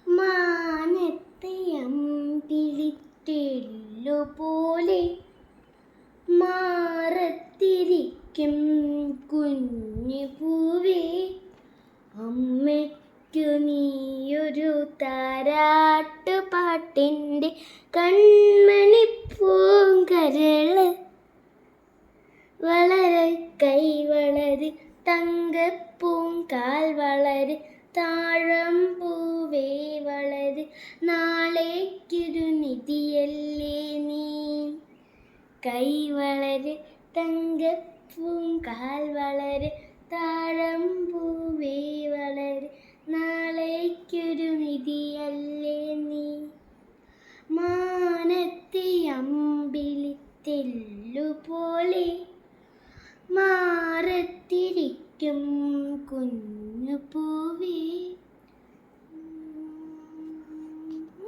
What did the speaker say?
മാനത്തെ അമ്പിളിത്തെല്ലുപോലെ മാറത്തിരിക്കും കുഞ്ഞു പൂവേ, അമ്മയ്ക്കു നീയൊരു താരാട്ടുപാട്ടിൻ്റെ കൺമണിപ്പൂങ്കരള്. വളര് കൈ വളര് തങ്കപ്പൂങ്കാൽ വളര്, താഴമ്പൂവേ വളര്, നാളേക്കൊരു നിധിയല്ലേ നീ. കൈ വളര് തങ്കപ്പൂങ്കാൽ വളര്, താഴമ്പൂവേ